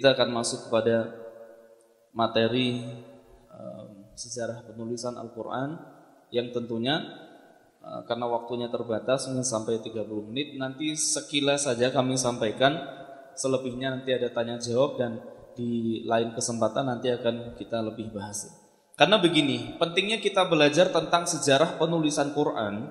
Kita akan masuk kepada materi sejarah penulisan Al-Quran yang tentunya karena waktunya terbatas sampai 30 menit, nanti sekilas saja kami sampaikan, selebihnya nanti ada tanya jawab dan di lain kesempatan nanti akan kita lebih bahas. Karena begini, pentingnya kita belajar tentang sejarah penulisan Quran.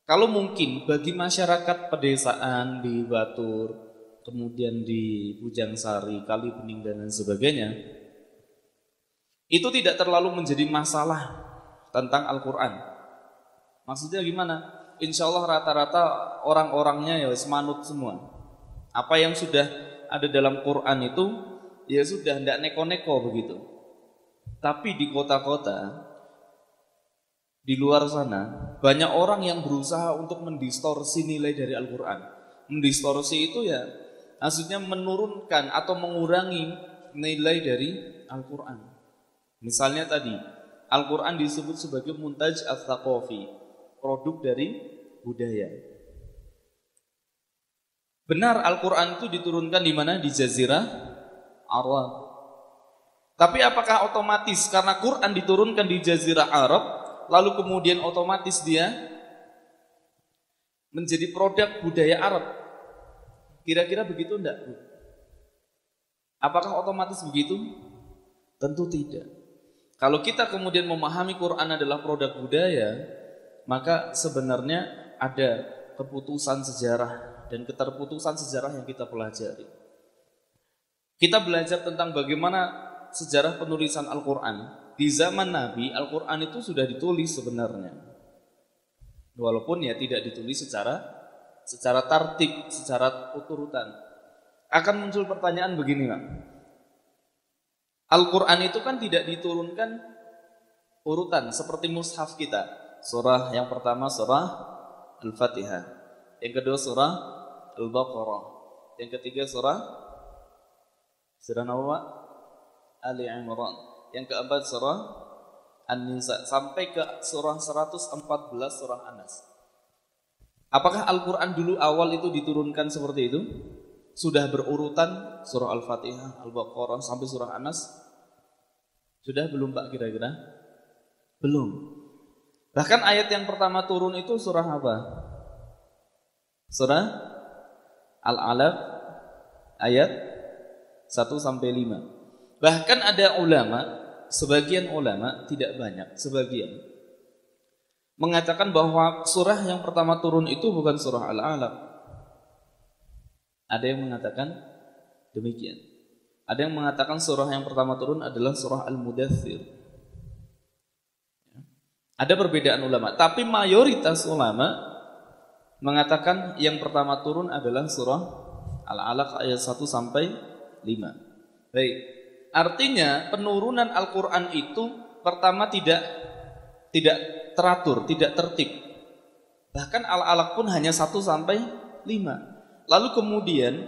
Kalau mungkin bagi masyarakat pedesaan di Batur, kemudian di Bujangsari, Kalibening dan lain sebagainya, itu tidak terlalu menjadi masalah tentang Al-Quran. Maksudnya gimana? Insya Allah rata-rata orang-orangnya ya semanut semua. Apa yang sudah ada dalam Quran itu ya sudah, tidak neko-neko begitu. Tapi di kota-kota di luar sana banyak orang yang berusaha untuk mendistorsi nilai dari Al-Quran. Mendistorsi itu ya maksudnya menurunkan atau mengurangi nilai dari Al-Quran. Misalnya tadi Al-Quran disebut sebagai muntaj ats-tsaqafi, produk dari budaya. Benar, Al-Quran itu diturunkan di mana? Di Jazirah Arab. Tapi apakah otomatis karena Quran diturunkan di Jazirah Arab lalu kemudian otomatis dia menjadi produk budaya Arab? Kira-kira begitu enggak? Apakah otomatis begitu? Tentu tidak. Kalau kita kemudian memahami Quran adalah produk budaya, maka sebenarnya ada keputusan sejarah dan keterputusan sejarah yang kita pelajari. Kita belajar tentang bagaimana sejarah penulisan Al-Quran. Di zaman Nabi, Al-Quran itu sudah ditulis sebenarnya. Walaupun ya tidak ditulis secara tartib, secara urutan. Akan muncul pertanyaan begini, Pak. Al-Quran itu kan tidak diturunkan urutan seperti mushaf kita. Surah yang pertama surah Al-Fatihah, yang kedua surah Al-Baqarah, yang ketiga surah apa? Ali Imran, yang keempat surah An-Nisa, sampai ke surah 114 surah An-Nas. Apakah Al-Quran dulu awal itu diturunkan seperti itu? Sudah berurutan surah Al-Fatihah, Al-Baqarah sampai surah An-Nas? Sudah belum Pak kira-kira? Belum. Bahkan ayat yang pertama turun itu surah apa? Surah Al-Alaq ayat 1 sampai 5. Bahkan ada ulama, sebagian ulama, tidak banyak, sebagian mengatakan bahwa surah yang pertama turun itu bukan surah Al-Alaq. Ada yang mengatakan demikian. Ada yang mengatakan surah yang pertama turun adalah surah Al-Mudaththir. Ada perbedaan ulama, tapi mayoritas ulama mengatakan yang pertama turun adalah surah Al-Alaq ayat 1 sampai 5. Baik. Artinya penurunan Al-Quran itu pertama tidak teratur, tidak tertib. Bahkan Al-Alaq pun hanya 1 sampai 5. Lalu kemudian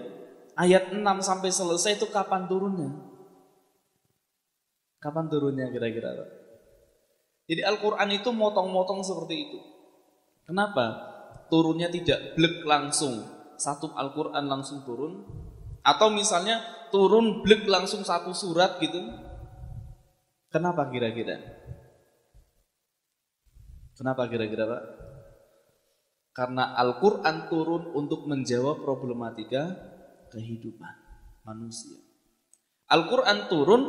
ayat 6 sampai selesai itu kapan turunnya? Kapan turunnya kira-kira? Jadi Al-Quran itu motong-motong seperti itu. Kenapa? Turunnya tidak blek langsung, satu Al-Quran langsung turun. Atau misalnya turun blek langsung satu surat gitu. Kenapa kira-kira? Kenapa kira-kira Pak? Karena Al-Quran turun untuk menjawab problematika kehidupan manusia. Al-Quran turun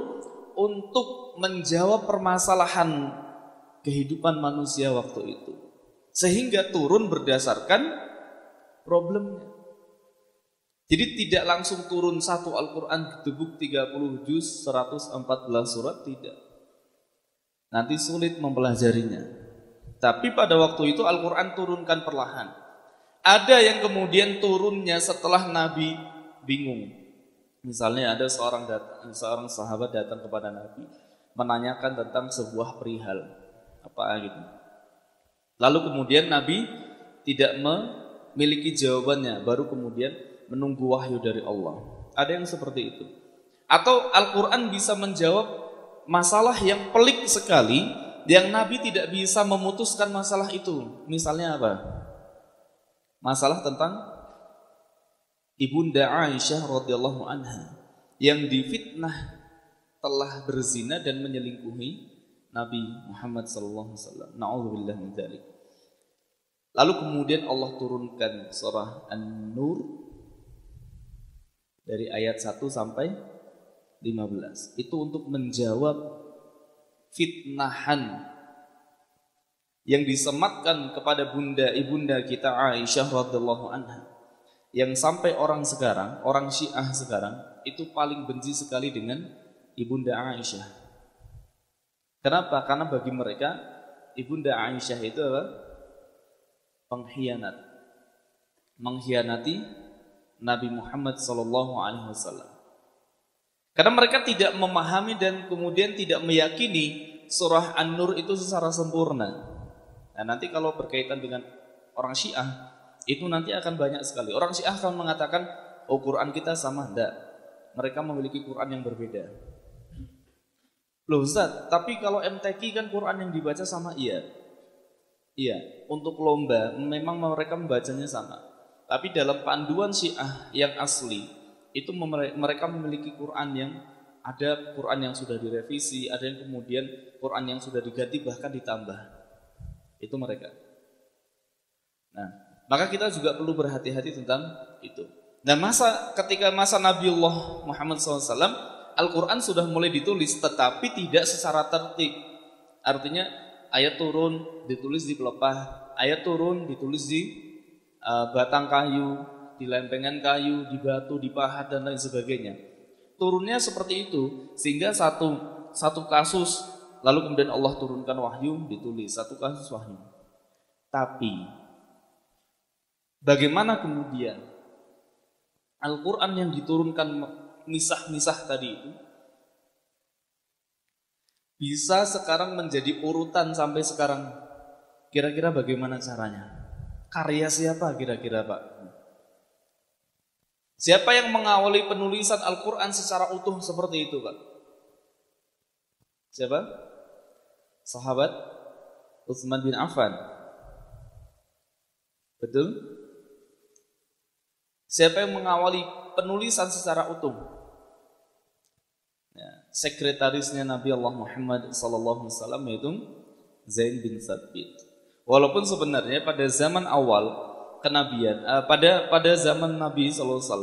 untuk menjawab permasalahan kehidupan manusia waktu itu. Sehingga turun berdasarkan problemnya. Jadi tidak langsung turun satu Al-Quran gedebuk 30 juz 114 surat, tidak. Nanti sulit mempelajarinya. Tapi pada waktu itu Al-Quran turunkan perlahan. Ada yang kemudian turunnya setelah Nabi bingung. Misalnya ada seorang sahabat datang kepada Nabi menanyakan tentang sebuah perihal apa gitu. Lalu kemudian Nabi tidak memiliki jawabannya, baru kemudian menunggu wahyu dari Allah. Ada yang seperti itu. Atau Al-Quran bisa menjawab masalah yang pelik sekali, yang Nabi tidak bisa memutuskan masalah itu. Misalnya apa? Masalah tentang Ibunda Aisyah radhiyallahu anha. yang difitnah telah berzina dan menyelingkuhi Nabi Muhammad SAW. Na'udzubillah min dzalik. Lalu kemudian Allah turunkan surah An-Nur dari ayat 1 sampai 15. Itu untuk menjawab fitnahan yang disematkan kepada ibunda kita Aisyah radhiyallahu anha, yang sampai orang sekarang, orang Syiah sekarang itu paling benci sekali dengan ibunda Aisyah. Kenapa? Karena bagi mereka ibunda Aisyah itu adalah pengkhianat, mengkhianati Nabi Muhammad SAW. Karena mereka tidak memahami dan kemudian tidak meyakini surah An-Nur itu secara sempurna. Nah, nanti kalau berkaitan dengan orang Syiah, itu nanti akan banyak sekali. Orang Syiah akan mengatakan, oh Quran kita sama. Enggak. Mereka memiliki Quran yang berbeda. Loh Ustaz, tapi kalau MTQ kan Quran yang dibaca sama? Iya. Iya, untuk lomba memang mereka membacanya sama. Tapi dalam panduan Syiah yang asli, itu mereka memiliki Quran yang ada Quran yang sudah direvisi, ada yang kemudian Quran yang sudah diganti bahkan ditambah. Itu mereka. Nah, maka kita juga perlu berhati-hati tentang itu. Nah, ketika masa Nabiullah Muhammad SAW, Al-Quran sudah mulai ditulis, tetapi tidak secara tertib. Artinya ayat turun ditulis di pelepah, ayat turun ditulis di batang kayu, di lempengan kayu, di batu, di pahat dan lain sebagainya. Turunnya seperti itu, sehingga satu kasus lalu kemudian Allah turunkan wahyu, ditulis satu kasus wahyu. Tapi bagaimana kemudian Al-Quran yang diturunkan misah-misah tadi itu bisa sekarang menjadi urutan sampai sekarang? Kira-kira bagaimana caranya? Karya siapa kira-kira Pak? Siapa yang mengawali penulisan Al-Quran secara utuh seperti itu Pak? Siapa? Sahabat Utsman bin Affan. Betul? Siapa yang mengawali penulisan secara utuh? Ya, sekretarisnya Nabi Allah Muhammad SAW yaitu Zaid bin Thabit. Walaupun sebenarnya pada zaman awal kenabian, pada zaman Nabi SAW,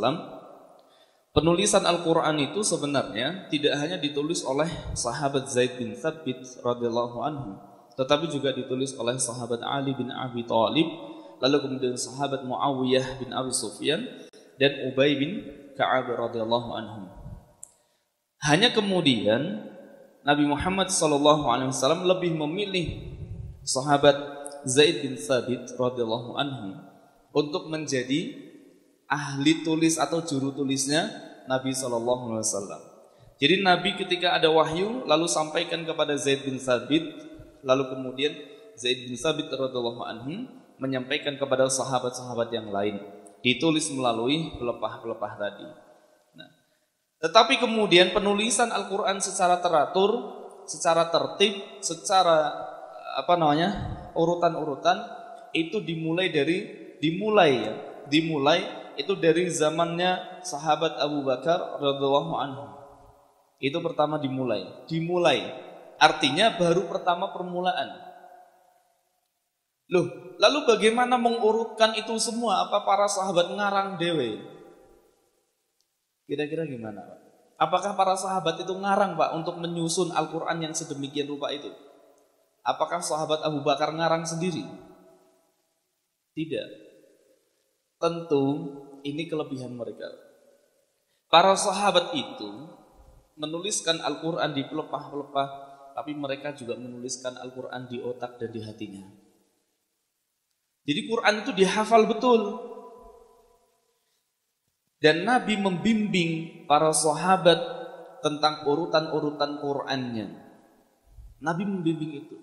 penulisan Al-Quran itu sebenarnya tidak hanya ditulis oleh sahabat Zaid bin Thabit radhiyallahu anhu, tetapi juga ditulis oleh sahabat Ali bin Abi Thalib, lalu kemudian sahabat Muawiyah bin Abi Sufyan dan Ubay bin Ka'ab radhiyallahu anhum. Hanya kemudian Nabi Muhammad SAW lebih memilih sahabat Zaid bin Thabit radhiyallahu anhu untuk menjadi ahli tulis atau juru tulisnya Nabi SAW. Jadi Nabi ketika ada wahyu lalu sampaikan kepada Zaid bin Thabit, lalu kemudian Zaid bin Thabit radhiyallahu anhu menyampaikan kepada sahabat-sahabat yang lain, ditulis melalui pelepah-pelepah tadi. Nah, tetapi kemudian penulisan Al-Quran secara teratur, secara tertib, secara urutan-urutan itu dimulai itu dari zamannya sahabat Abu Bakar radhiyallahu anhu. Itu pertama dimulai. Artinya baru pertama permulaan. Loh, lalu bagaimana mengurutkan itu semua? Apa para sahabat ngarang dewe? Kira-kira gimana, Pak? Apakah para sahabat itu ngarang, Pak, untuk menyusun Al-Quran yang sedemikian rupa itu? Apakah sahabat Abu Bakar ngarang sendiri? Tidak. Tentu ini kelebihan mereka. Para sahabat itu menuliskan Al-Quran di pelepah-pelepah, tapi mereka juga menuliskan Al-Quran di otak dan di hatinya. Jadi Quran itu dihafal betul. Dan Nabi membimbing para sahabat tentang urutan-urutan Qurannya. Nabi membimbing itu.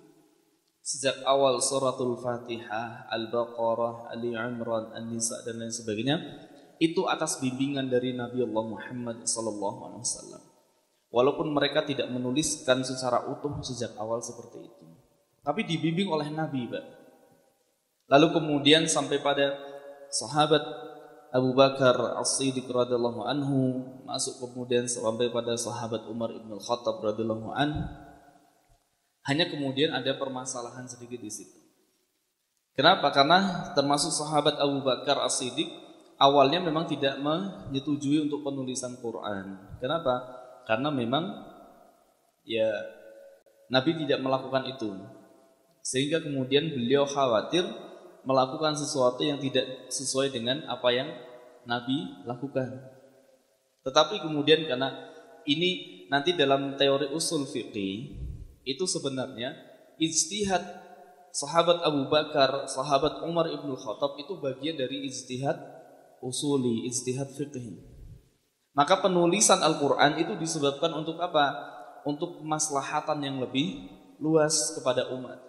Sejak awal suratul Fatihah, Al-Baqarah, Ali Imran, An-Nisa dan lain sebagainya, itu atas bimbingan dari Nabi Allah Muhammad SAW. Walaupun mereka tidak menuliskan secara utuh sejak awal seperti itu, tapi dibimbing oleh Nabi, Pak. Lalu kemudian sampai pada sahabat Abu Bakar As-Siddiq radhiyallahu anhu, masuk kemudian sampai pada sahabat Umar ibn Khattab radhiyallahu anhu. Hanya kemudian ada permasalahan sedikit di situ. Kenapa? Karena termasuk sahabat Abu Bakar As-Siddiq awalnya memang tidak menyetujui untuk penulisan Quran. Kenapa? Karena memang ya Nabi tidak melakukan itu. Sehingga kemudian beliau khawatir melakukan sesuatu yang tidak sesuai dengan apa yang Nabi lakukan. Tetapi kemudian karena ini nanti dalam teori usul fiqih itu sebenarnya ijtihad sahabat Abu Bakar, sahabat Umar ibn Khattab itu bagian dari ijtihad usuli, ijtihad fiqih. Maka penulisan Al-Quran itu disebabkan untuk apa? Untuk kemaslahatan yang lebih luas kepada umat.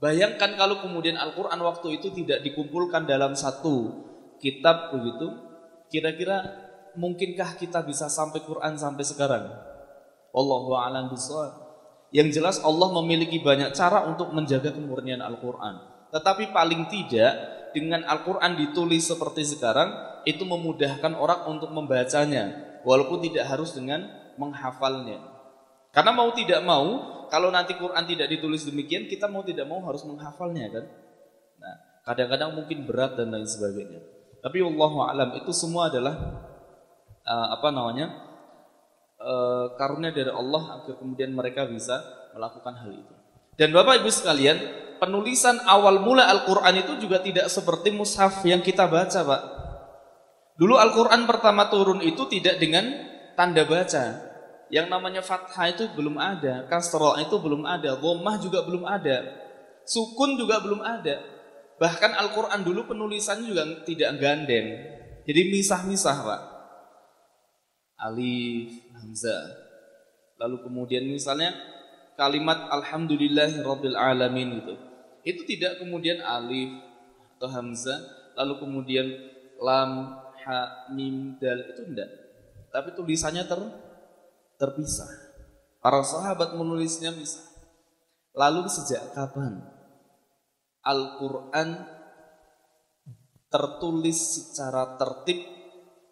Bayangkan kalau kemudian Al-Quran waktu itu tidak dikumpulkan dalam satu kitab begitu, kira-kira mungkinkah kita bisa sampai Quran sampai sekarang? Wallahu a'lam bishawab. Yang jelas Allah memiliki banyak cara untuk menjaga kemurnian Al-Quran. Tetapi paling tidak dengan Al-Quran ditulis seperti sekarang, itu memudahkan orang untuk membacanya, walaupun tidak harus dengan menghafalnya. Karena mau tidak mau, kalau nanti Quran tidak ditulis demikian, kita mau tidak mau harus menghafalnya kan. Nah, kadang-kadang mungkin berat dan lain sebagainya. Tapi wallahu a'lam, itu semua adalah karunia dari Allah agar kemudian mereka bisa melakukan hal itu. Dan Bapak Ibu sekalian, penulisan awal mula Al-Quran itu juga tidak seperti mushaf yang kita baca, Pak. Dulu Al-Quran pertama turun itu tidak dengan tanda baca. Yang namanya fathah itu belum ada, kasrah itu belum ada, dhammah juga belum ada, sukun juga belum ada. Bahkan Al-Quran dulu penulisannya juga tidak gandeng. Jadi misah-misah, Pak. Alif, hamzah. Lalu kemudian misalnya kalimat alhamdulillahirabbil alamin gitu. Itu tidak kemudian alif atau hamzah, lalu kemudian lam, ha, mim, dal, itu enggak. Tapi tulisannya terpisah. Para sahabat menulisnya misah. Lalu sejak kapan Al-Quran tertulis secara tertib,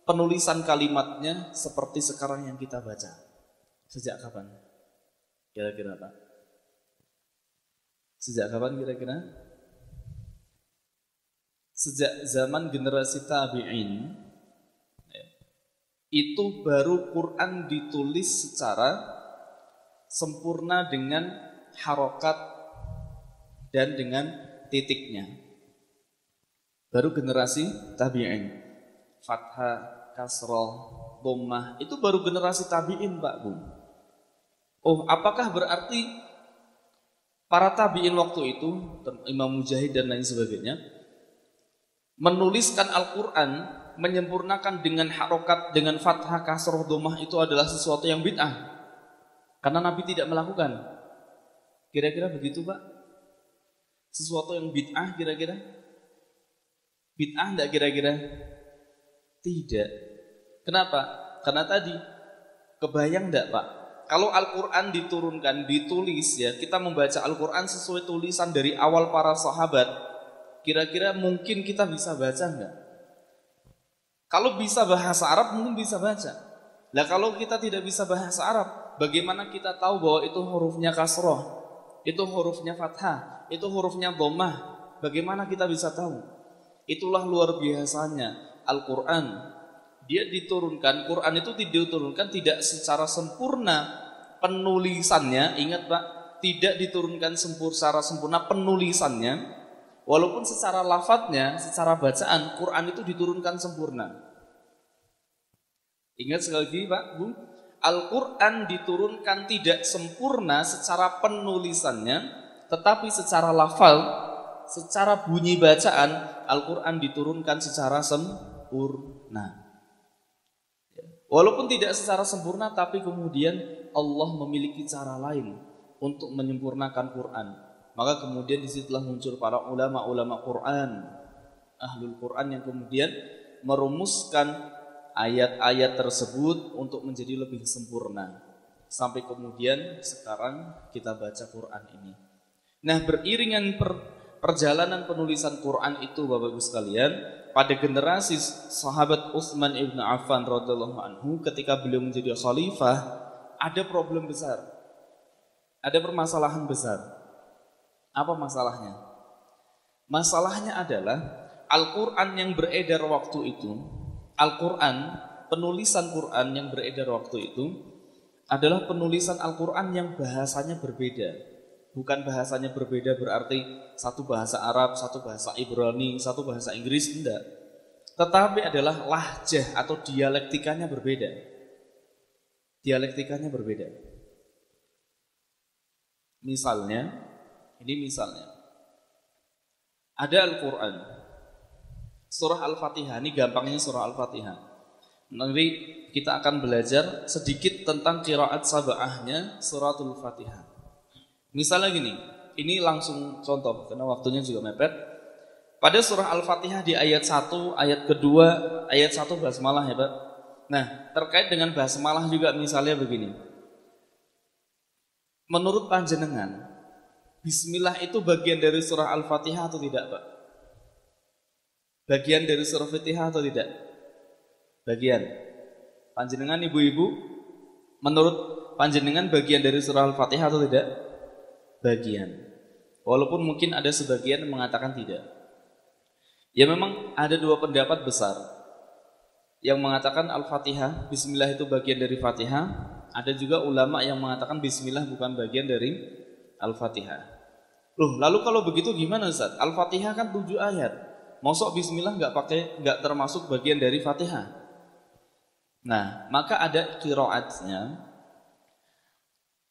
penulisan kalimatnya seperti sekarang yang kita baca? Sejak kapan? Kira-kira Pak? Sejak kapan kira-kira? Sejak zaman generasi tabi'in, itu baru Quran ditulis secara sempurna dengan harokat dan dengan titiknya. Baru generasi tabi'in, fathah, kasroh, dhammah, itu baru generasi tabi'in, Pak Bu. Oh, apakah berarti para tabi'in waktu itu, Imam Mujahid dan lain sebagainya, menuliskan Al-Quran, menyempurnakan dengan harokat, dengan fathah, kasroh, dhammah itu adalah sesuatu yang bid'ah karena Nabi tidak melakukan? Kira-kira begitu, Pak? Sesuatu yang bid'ah kira-kira? Bid'ah enggak kira-kira? Tidak. Kenapa? Karena tadi kebayang enggak, Pak? Kalau Al-Quran diturunkan, ditulis ya, kita membaca Al-Quran sesuai tulisan dari awal para sahabat, kira-kira mungkin kita bisa baca enggak? Kalau bisa bahasa Arab mungkin bisa baca. Lah kalau kita tidak bisa bahasa Arab, bagaimana kita tahu bahwa itu hurufnya kasroh, itu hurufnya fathah, itu hurufnya dhammah? Bagaimana kita bisa tahu? Itulah luar biasanya Al-Quran. Dia diturunkan, Quran itu diturunkan tidak secara sempurna penulisannya. Ingat Pak, tidak diturunkan secara sempurna penulisannya. Walaupun secara lafadznya, secara bacaan, Quran itu diturunkan sempurna. Ingat sekali lagi Pak, Bu, Al-Quran diturunkan tidak sempurna secara penulisannya, tetapi secara lafal, secara bunyi bacaan, Al-Quran diturunkan secara sempurna. Walaupun tidak secara sempurna, tapi kemudian Allah memiliki cara lain untuk menyempurnakan Quran. Maka kemudian disitulah muncul para ulama-ulama Quran, ahlul Quran, yang kemudian merumuskan ayat-ayat tersebut untuk menjadi lebih sempurna. Sampai kemudian sekarang kita baca Quran ini. Nah, beriringan perjalanan penulisan Quran itu Bapak Ibu sekalian, pada generasi sahabat Utsman ibn Affan radhiyallahu anhu ketika beliau menjadi khalifah, ada problem besar. Ada permasalahan besar. Apa masalahnya? Masalahnya adalah Al-Quran yang beredar waktu itu, Al-Quran, penulisan Quran yang beredar waktu itu adalah penulisan Al-Quran yang bahasanya berbeda. Bukan bahasanya berbeda berarti satu bahasa Arab, satu bahasa Ibrani, satu bahasa Inggris, tidak. Tetapi adalah lahjah atau dialektikanya berbeda. Dialektikanya berbeda. Misalnya, ada Al-Quran, surah Al-Fatihah, ini gampangnya surah Al-Fatihah. Nanti kita akan belajar sedikit tentang qiraat sab'ahnya suratul Fatihah. Misalnya gini, ini langsung contoh karena waktunya juga mepet. Pada surah Al-Fatihah di ayat 1, ayat kedua, ayat 1 basmalah ya Pak. Nah, terkait dengan basmalah juga misalnya begini. Menurut panjenengan, Bismillah itu bagian dari surah Al-Fatihah atau tidak Pak? Bagian dari surah Fatihah atau tidak? Bagian. Panjenengan ibu-ibu, menurut panjenengan bagian dari surah Al-Fatihah atau tidak? Bagian. Walaupun mungkin ada sebagian yang mengatakan tidak. Ya memang ada dua pendapat besar. Yang mengatakan Al-Fatihah, Bismillah itu bagian dari Fatihah. Ada juga ulama yang mengatakan Bismillah bukan bagian dari Al-Fatihah. Loh, lalu kalau begitu gimana Ustaz? Al-Fatihah kan 7 ayat. Mosok Bismillah nggak termasuk bagian dari Fatihah. Nah, maka ada qiraatnya.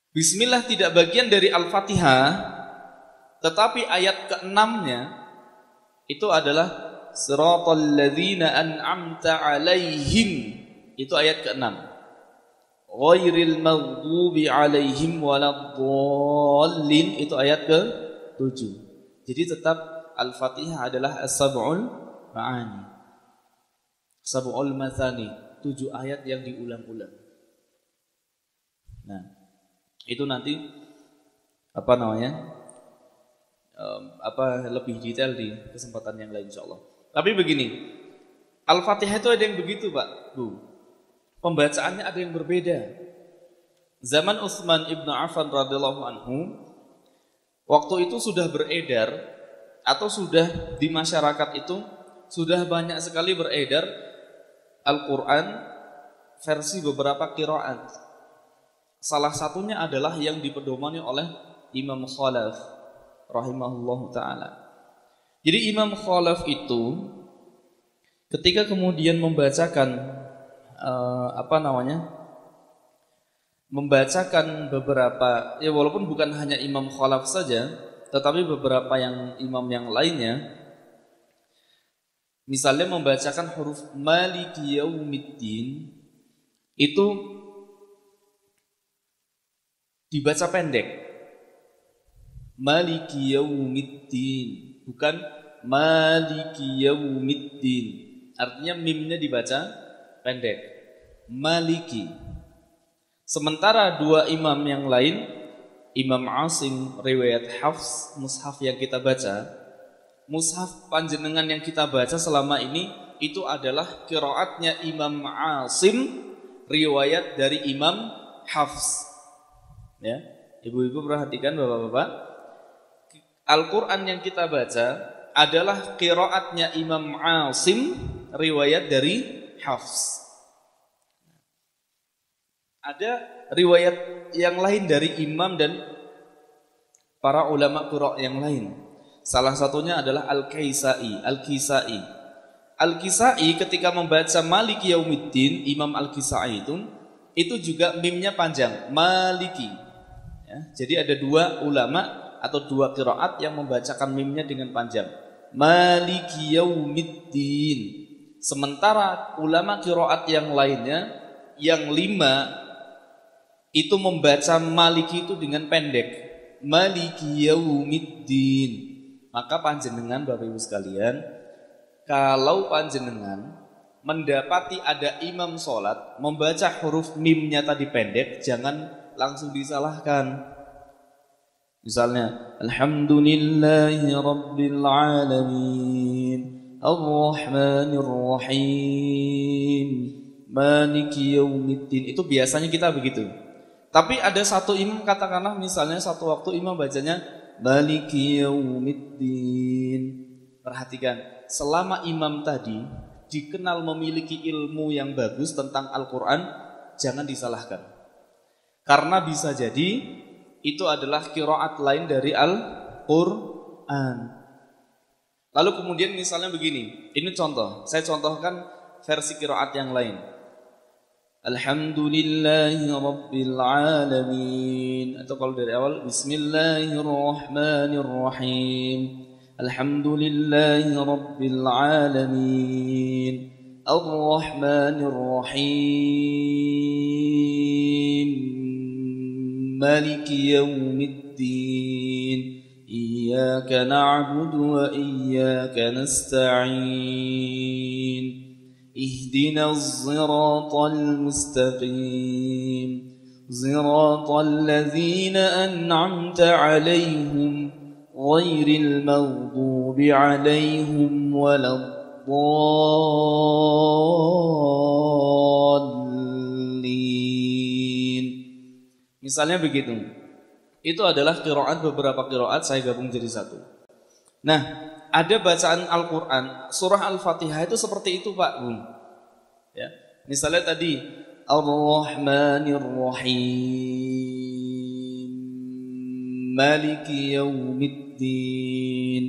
Bismillah tidak bagian dari Al-Fatihah, tetapi ayat ke-6-nya itu adalah Siratal ladzina an'amta 'alaihim. Itu ayat ke-6. Ghairil maghdubi 'alaihim waladdallin. Itu ayat ke-7. Jadi tetap Al-Fatihah adalah as-sab'ul ma'ani. Sab'ul mathani, 7 ayat yang diulang-ulang. Nah, itu nanti lebih detail di kesempatan yang lain insyaallah. Tapi begini, Al-Fatihah itu ada yang begitu Pak, Bu. Pembacaannya ada yang berbeda. Zaman Utsman ibn Affan radhiyallahu anhu, waktu itu sudah beredar atau sudah di masyarakat itu sudah banyak sekali beredar Al-Quran versi beberapa qiraat. Salah satunya adalah yang dipedomani oleh Imam Khalaf rahimahullahu ta'ala. Jadi Imam Khalaf itu ketika kemudian membacakan membacakan beberapa, ya walaupun bukan hanya Imam Khalaf saja, tetapi beberapa imam yang lainnya, misalnya membacakan huruf Maliki Yaumiddin itu dibaca pendek. Maliki Yaumiddin, bukan Maliki Yaumiddin. Artinya mimnya dibaca pendek. Maliki. Sementara dua imam yang lain, Imam Asim riwayat Hafs, mushaf yang kita baca, mushaf panjenengan yang kita baca selama ini itu adalah qiraatnya Imam Asim riwayat dari Imam Hafs. Ya, ibu-ibu perhatikan bapak-bapak, Al-Quran yang kita baca adalah qiraatnya Imam Asim riwayat dari Hafs. Ada riwayat yang lain dari imam dan para ulama qira' yang lain. Salah satunya adalah Al-Kisai. Al-Kisai ketika membaca Maliki Yaumiddin, Imam Al-Kisai itu juga mimnya panjang, Maliki. Ya, jadi ada dua ulama atau dua qiraat yang membacakan mimnya dengan panjang, Maliki Yaumiddin. Sementara ulama qiraat yang lainnya yang 5 itu membaca Maliki itu dengan pendek, Maliki Yaumiddin. Maka panjenengan Bapak Ibu sekalian, kalau panjenengan mendapati ada imam sholat membaca huruf mimnya tadi pendek, jangan langsung disalahkan. Misalnya, Alhamdulillahi Rabbil Alamin, Ar-Rahmanir Rahim, Maliki Yaumiddin. Itu biasanya kita begitu. Tapi ada satu imam, katakanlah misalnya satu waktu imam bacanya Maliki Yaumiddin. Perhatikan, selama imam tadi dikenal memiliki ilmu yang bagus tentang Al-Quran, jangan disalahkan. Karena bisa jadi itu adalah qiraat lain dari Al-Quran. Lalu kemudian misalnya begini, ini contoh, saya contohkan versi qiraat yang lain. Alhamdulillahi Rabbil Alamin. Atau kalau dari awal, Bismillahirrahmanirrahim. Alhamdulillahi Rabbil Alamin, Ar-Rahmanir Rahim, Maliki Yaumiddin, Iyyaka na'budu wa iyyaka nasta'in, Ihdinas siratal mustaqim, siratal ladzina an'amta 'alaihim ghairil maghdubi 'alaihim waladdallin. Misalnya begitu. Itu adalah qiraat, beberapa qiraat saya gabung jadi satu. Nah, ada bacaan Al-Quran, surah Al-Fatihah itu seperti itu Pak Bun. Ya. Misalnya tadi Ar-Rahmanir Rahim, Maliki Yaumiddin.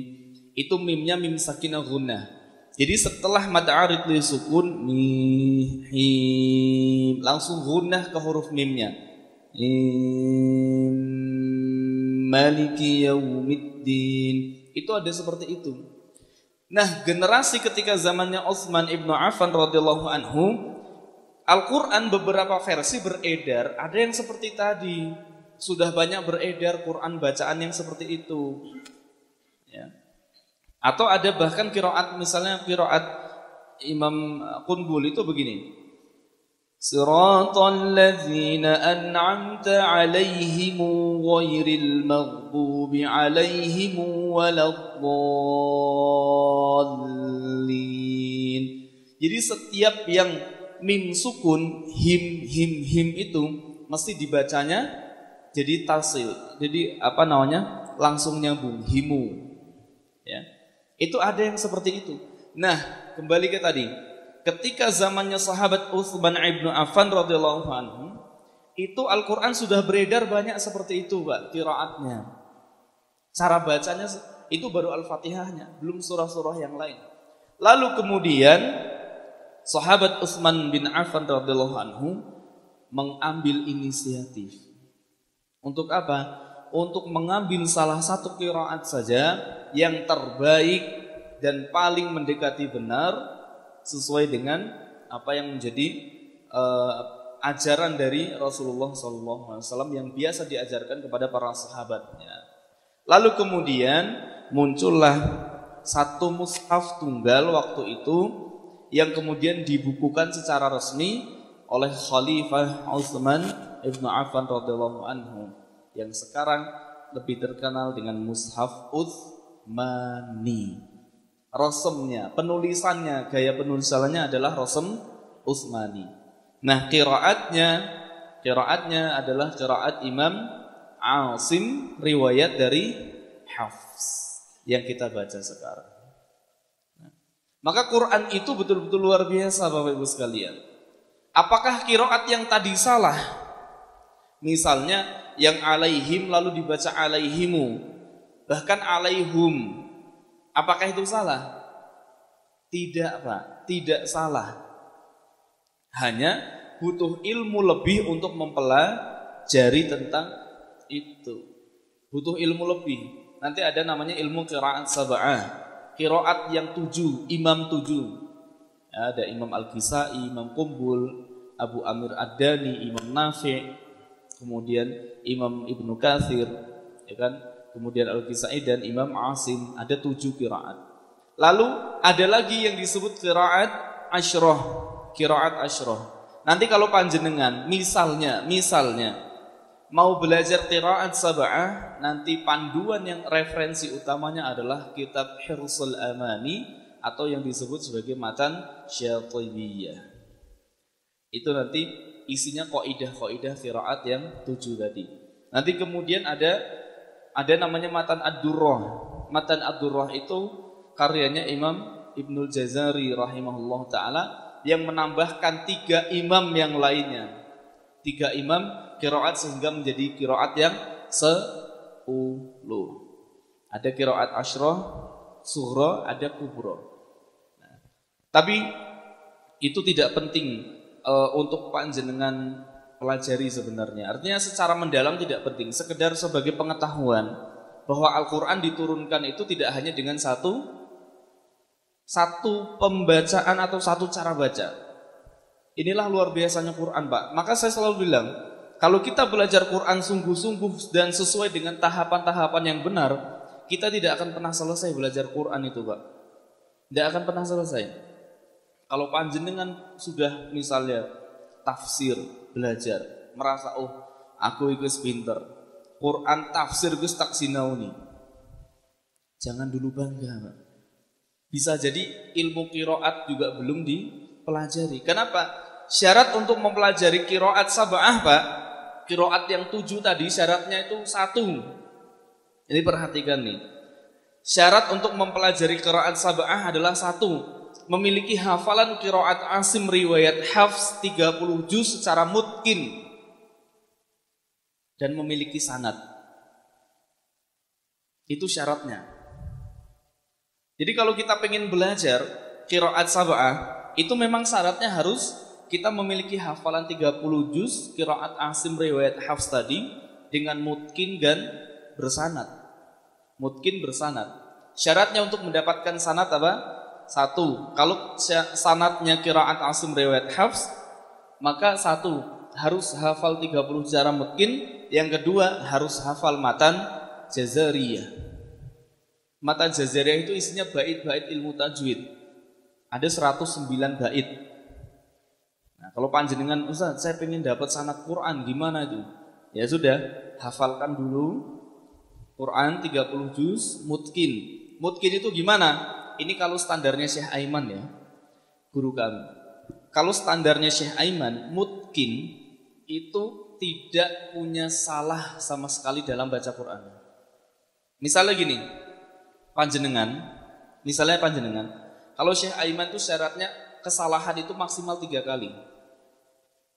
Itu mimnya mim sakinah gunnah. Jadi setelah mad arid li sukun mim, langsung gunnah ke huruf mimnya. Maliki Yaumiddin. Itu ada seperti itu. Nah, generasi ketika zamannya Utsman ibnu Affan radhiyallahu anhu, Al-Quran beberapa versi beredar. Ada yang seperti tadi, sudah banyak beredar Quran bacaan yang seperti itu. Ya. Atau ada bahkan qiraat, misalnya qiraat Imam Qunbul itu begini. Siratal ladzina an'amta 'alaihim ghairil maghdubi 'alaihim waladdallin. Jadi setiap yang mim sukun, him itu mesti dibacanya jadi tasil. Jadi apa namanya? Langsung nyambung, himu. Ya. Itu ada yang seperti itu. Nah, kembali ke tadi. Ketika zamannya sahabat Utsman ibnu Affan radhiyallahu anhu, itu Al-Quran sudah beredar banyak seperti itu, Pak, qiraatnya. Cara bacanya itu baru Al-Fatihahnya, belum surah-surah yang lain. Lalu kemudian sahabat Utsman bin Affan radhiyallahu anhu mengambil inisiatif. Untuk apa? Untuk mengambil salah satu qiraat saja yang terbaik dan paling mendekati benar sesuai dengan apa yang menjadi ajaran dari Rasulullah SAW yang biasa diajarkan kepada para sahabatnya. Lalu kemudian muncullah satu mushaf tunggal waktu itu yang kemudian dibukukan secara resmi oleh Khalifah Utsman ibnu Affan radhiyallahu anhu yang sekarang lebih terkenal dengan mushaf Utsmani. Rasamnya, penulisannya, gaya penulisannya adalah rasam Utsmani. Nah, qiraatnya adalah qiraat Imam Asim riwayat dari Hafs yang kita baca sekarang. Nah, maka Quran itu betul-betul luar biasa Bapak Ibu sekalian. Apakah qiraat yang tadi salah? Misalnya yang alaihim lalu dibaca alaihimu, bahkan alaihum. Apakah itu salah? Tidak, Pak, tidak salah. Hanya butuh ilmu lebih untuk mempelajari tentang itu. Butuh ilmu lebih. Nanti ada namanya ilmu qiraat sab'ah. Qiraat yang 7, imam 7. Ya, ada Imam Al-Kisai, Imam Qumbul, Abu Amir Ad-Dani, Imam Nafi', kemudian Imam Ibnu Katsir, ya kan? Kemudian Al-Kisai dan Imam Asim, ada 7 qiraat. Lalu ada lagi yang disebut qiraat asyrah. Nanti kalau panjenengan misalnya mau belajar qiraat sab'ah, nanti panduan yang referensi utamanya adalah kitab Hirsul Amani atau yang disebut sebagai matan Syatibiyah. Itu nanti isinya kaidah-kaidah qiraat yang 7 tadi. Nanti kemudian ada namanya matan Ad-Durrah. Matan Ad-Durrah itu karyanya Imam Ibnul Jazari rahimahullah ta'ala yang menambahkan 3 imam yang lainnya. 3 imam qiraat sehingga menjadi qiraat yang 10. Ada qiraat asyrah, sughra, ada kubra. Nah, tapi itu tidak penting untuk panjenengan pelajari sebenarnya. Artinya secara mendalam tidak penting, sekedar sebagai pengetahuan bahwa Al-Qur'an diturunkan itu tidak hanya dengan satu pembacaan atau satu cara baca. Inilah luar biasanya Quran, Pak. Maka saya selalu bilang, kalau kita belajar Quran sungguh-sungguh dan sesuai dengan tahapan-tahapan yang benar, kita tidak akan pernah selesai belajar Quran itu, Pak. Tidak akan pernah selesai. Kalau panjenengan sudah misalnya tafsir, belajar, merasa aku ikut pinter, Quran tafsir gus tak sinauni. Jangan dulu bangga, Pak. Bisa jadi ilmu qiraat juga belum dipelajari. Kenapa? Syarat untuk mempelajari qiraat sab'ah, Pak, qiraat yang 7 tadi syaratnya itu 1. Ini perhatikan nih. Syarat untuk mempelajari qiraat sab'ah adalah 1. Memiliki hafalan qiraat Asim riwayat Hafs 30 juz secara mutqin dan memiliki sanad. Itu syaratnya. Jadi kalau kita pengen belajar qiraat sab'ah, itu memang syaratnya harus kita memiliki hafalan 30 juz qiraat Asim riwayat Hafs tadi dengan mutqin dan bersanad. Mutqin bersanad. Syaratnya untuk mendapatkan sanad apa? 1, kalau sanadnya qiraat Asim riwayat Hafs, maka 1 harus hafal 30 secara mutqin, yang kedua harus hafal matan Jazariyah. Matan Jazariyah itu isinya bait-bait ilmu tajwid. Ada 109 bait. Nah, kalau panjenengan, Ustaz, saya pengen dapat sanad Quran, gimana itu? Ya sudah, hafalkan dulu Quran 30 juz mutqin. Mutqin itu gimana? Ini kalau standarnya Syekh Aiman ya, guru kami. Kalau standarnya Syekh Aiman, mutqin itu tidak punya salah sama sekali dalam baca Quran. Misalnya gini, misalnya panjenengan, kalau Syekh Aiman itu syaratnya kesalahan itu maksimal 3 kali.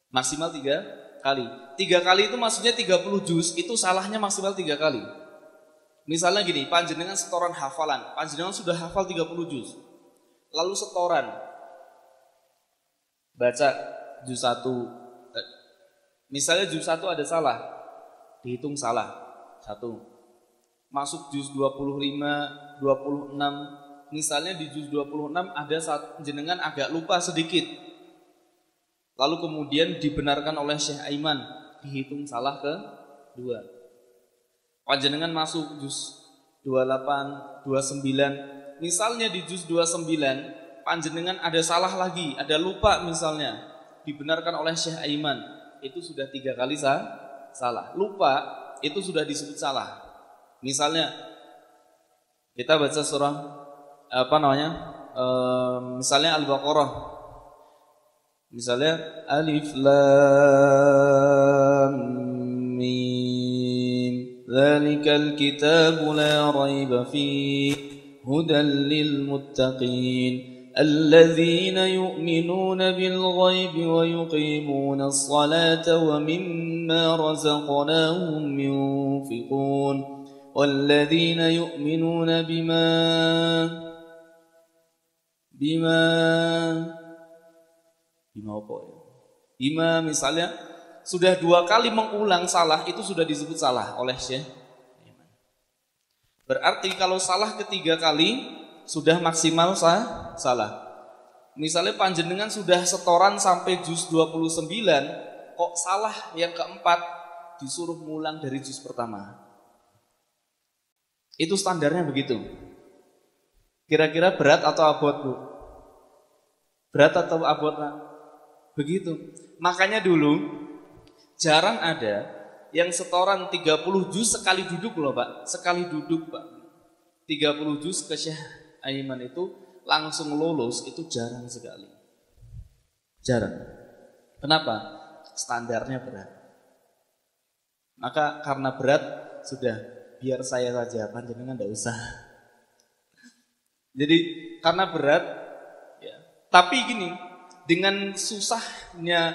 Maksimal 3 kali. 3 kali itu maksudnya 30 juz, itu salahnya maksimal 3 kali. Misalnya gini, panjenengan setoran hafalan, panjenengan sudah hafal 30 juz. Lalu setoran baca juz 1. Misalnya juz 1 ada salah, dihitung salah 1. Masuk juz 25, 26. Misalnya di juz 26 ada jenengan agak lupa sedikit. Lalu kemudian dibenarkan oleh Syekh Aiman, dihitung salah ke 2. Panjenengan masuk juz 28, 29. Misalnya di juz 29 panjenengan ada salah lagi, ada lupa misalnya, dibenarkan oleh Syekh Aiman, itu sudah 3 kali salah. Lupa itu sudah disebut salah. Misalnya kita baca surah misalnya Al-Baqarah. Misalnya Alif Lam Mim Dzalikal kitabu la raiba fihi hudan lil muttaqin alladzina yu'minuna bil ghaibi wa yuqimuna as-salata wa mimma razaqnahum yunfiqun walladzina yu'minuna bima misalnya sudah 2 kali mengulang salah, itu sudah disebut salah oleh Syekh. Berarti kalau salah ketiga kali sudah maksimal salah. Misalnya panjenengan sudah setoran sampai juz 29, kok salah yang keempat, disuruh ngulang dari juz pertama. Itu standarnya begitu. Kira-kira berat atau abot, Bu? Berat atau abot, Pak? Begitu. Makanya dulu jarang ada yang setoran 30 juz sekali duduk loh Pak. Sekali duduk Pak. 30 juz ke Syekh Aiman itu langsung lulus itu jarang sekali. Jarang. Kenapa? Standarnya berat. Maka karena berat sudah biar saya saja, panjenengan enggak usah. Jadi karena berat ya. Tapi gini, dengan susahnya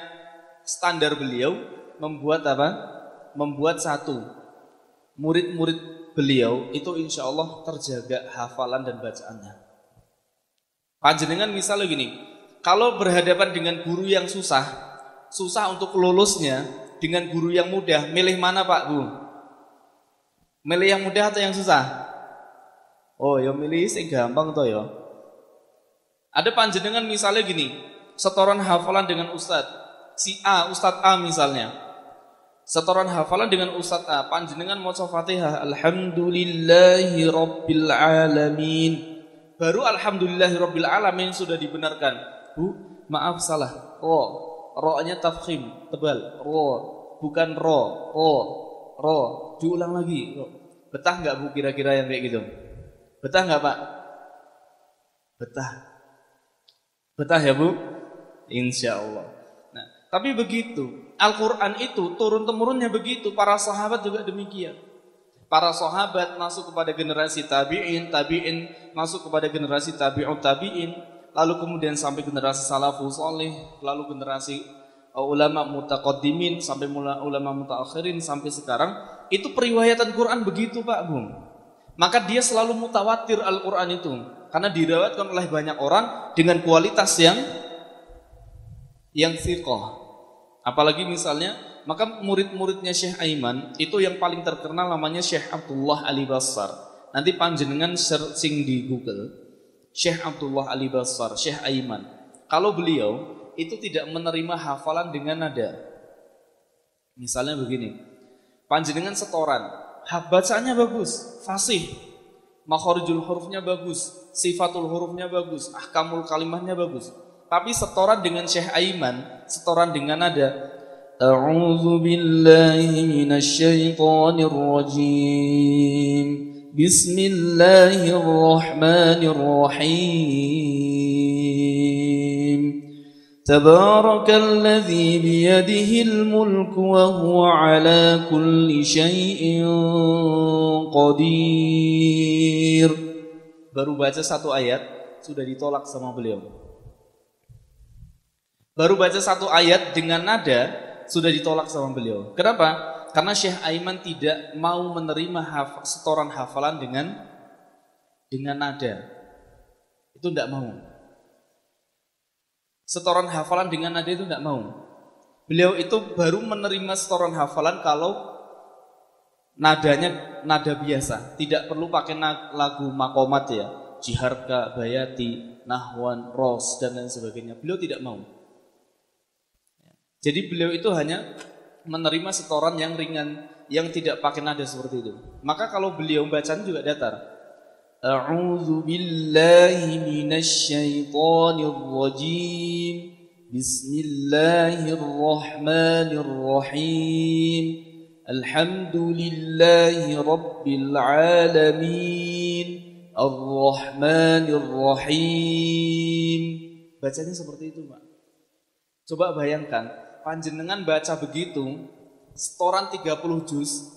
standar beliau membuat apa? Membuat satu murid-murid beliau itu insya Allah terjaga hafalan dan bacaannya. Panjenengan misalnya gini, kalau berhadapan dengan guru yang susah untuk lulusnya dengan guru yang mudah, milih mana Pak Bu? Milih yang mudah atau yang susah? Oh, ya milih sing gampang toh ya. Ada panjenengan misalnya gini, setoran hafalan dengan Ustadz si A, Ustadz A misalnya. Setoran hafalan dengan Ustadz A, panjenengan maca Fatihah, alhamdulillahi rabbil alamin. Baru alhamdulillahi rabbil alamin sudah dibenarkan. Bu, maaf salah. Ro-nya tafkhim, tebal. Bukan ro. Diulang lagi. Betah enggak Bu kira-kira yang kayak gitu? Betah enggak Pak? Betah ya Bu? Insya Allah. Nah, tapi begitu. Al-Quran itu turun-temurunnya begitu. Para sahabat juga demikian. Para sahabat masuk kepada generasi tabi'in masuk kepada generasi tabi'ut tabi'in, lalu kemudian sampai generasi salafus salih, lalu generasi ulama mutaqaddimin, sampai ulama mutaakhirin, sampai sekarang. Itu periwayatan Quran begitu Pak Bung. Maka dia selalu mutawatir Al-Quran itu, karena dirawatkan oleh banyak orang dengan kualitas yang thiqah. Apalagi misalnya, maka murid-muridnya Syekh Aiman itu yang paling terkenal namanya Syekh Abdullah Al-Bassar. Nanti panjenengan searching di Google, Syekh Abdullah Al-Bassar, Syekh Aiman. Kalau beliau itu tidak menerima hafalan dengan nada. Misalnya begini, panjenengan setoran, bacaannya bagus, fasih, makhorijul hurufnya bagus, sifatul hurufnya bagus, ahkamul kalimahnya bagus. Tapi setoran dengan Syekh Aiman, setoran dengan nada, A'udzu billahi minasy syaithanir rajim. Bismillahirrahmanirrahim. Tabarakalladzi biyadihil mulku wa huwa ala kulli syai'in qadir. Baru baca satu ayat sudah ditolak sama beliau. Baru baca satu ayat dengan nada sudah ditolak sama beliau. Kenapa? Karena Syekh Aiman tidak mau menerima setoran hafalan dengan nada. Itu tidak mau. Setoran hafalan dengan nada itu tidak mau. Beliau itu baru menerima setoran hafalan kalau nadanya nada biasa. Tidak perlu pakai lagu makomat ya. Jiharka, bayati, nahwan, ros, dan lain sebagainya. Beliau tidak mau. Jadi beliau itu hanya menerima setoran yang ringan, yang tidak pakai nada seperti itu. Maka kalau beliau bacaan juga datar. A'udzu billahi minasy syaithanir rajim. Bismillahirrahmanirrahim. Alhamdulillahi rabbil alamin. Ar-Rahmanir Rahim. Bacanya seperti itu, Pak. Coba bayangkan, panjenengan baca begitu, setoran 30 juz,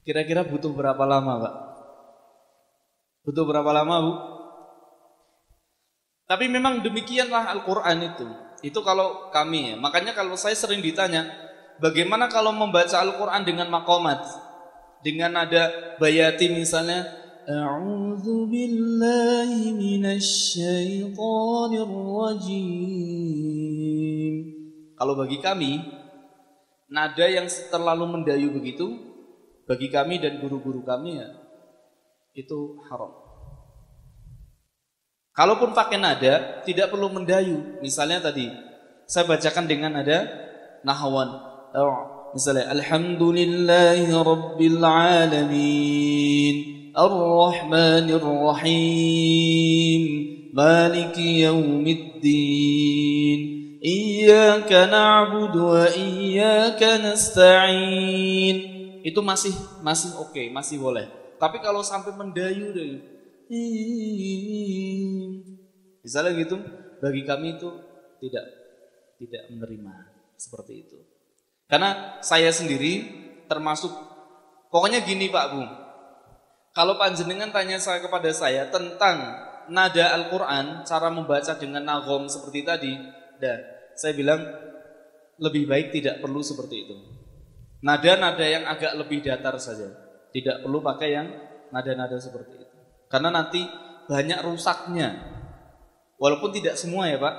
kira-kira butuh berapa lama, Pak? Butuh berapa lama, Bu? Tapi memang demikianlah Al-Quran itu. Itu kalau kami ya. Makanya kalau saya sering ditanya, bagaimana kalau membaca Al-Quran dengan maqamat? Dengan nada bayati misalnya, A'udzu billahi minasy syaithanir rajim. Kalau bagi kami, nada yang terlalu mendayu begitu, bagi kami dan guru-guru kami ya, itu haram. Kalaupun pakai nada, tidak perlu mendayu. Misalnya tadi, saya bacakan dengan nada nahwan. Misalnya, Alhamdulillahi rabbil alamin. Ar-Rahmanir Rahim. Maliki yaumiddin. Iyyaka na'budu wa iyyaka nasta'in. Itu masih oke, masih boleh. Tapi kalau sampai mendayu deh, misalnya gitu, bagi kami itu tidak menerima seperti itu. Karena saya sendiri termasuk, pokoknya gini Pak Bu, kalau panjenengan tanya kepada saya tentang nada Al-Quran, cara membaca dengan nagom seperti tadi, saya bilang lebih baik tidak perlu seperti itu. Nada-nada yang agak lebih datar saja, tidak perlu pakai yang nada-nada seperti itu. Karena nanti banyak rusaknya. Walaupun tidak semua ya Pak.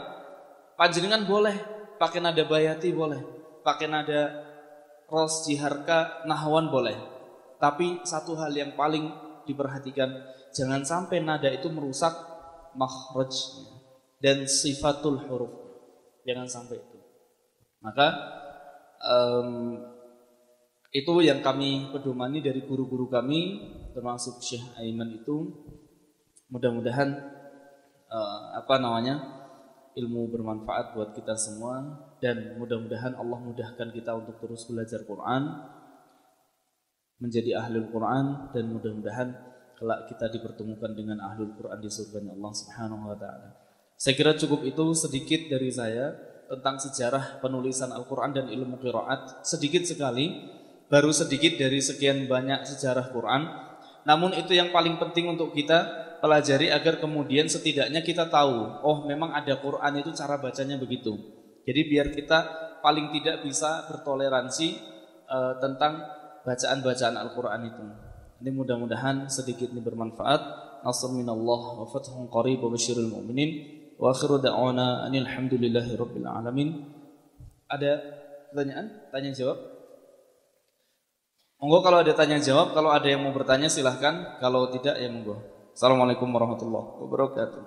Panjenengan boleh pakai nada bayati, boleh pakai nada ros, jiharka, nahwan boleh. Tapi satu hal yang paling diperhatikan, jangan sampai nada itu merusak makhrajnya dan sifatul huruf. Jangan sampai itu. Maka itu yang kami pedomani dari guru-guru kami, termasuk Syekh Aiman itu. Mudah-mudahan ilmu bermanfaat buat kita semua, dan mudah-mudahan Allah mudahkan kita untuk terus belajar Quran, menjadi ahlul Quran, dan mudah-mudahan kelak kita dipertemukan dengan ahlul Quran di surganya Allah Subhanahu wa taala. Saya kira cukup itu sedikit dari saya tentang sejarah penulisan Al-Quran dan ilmu qiraat. Sedikit sekali, baru sedikit dari sekian banyak sejarah Quran. Namun itu yang paling penting untuk kita pelajari agar kemudian setidaknya kita tahu, oh memang ada Quran itu cara bacanya begitu. Jadi biar kita paling tidak bisa bertoleransi tentang bacaan-bacaan Al-Quran itu. Ini mudah-mudahan sedikit ini bermanfaat. Nasr minallah wa fathun qarib wa basyiril mu'minin. Wa akhiru da'wana anil hamdulillahi rabbil alamin. Ada pertanyaan? Tanya jawab? Monggo kalau ada tanya jawab, kalau ada yang mau bertanya silahkan, kalau tidak ya monggo. Assalamualaikum warahmatullahi wabarakatuh.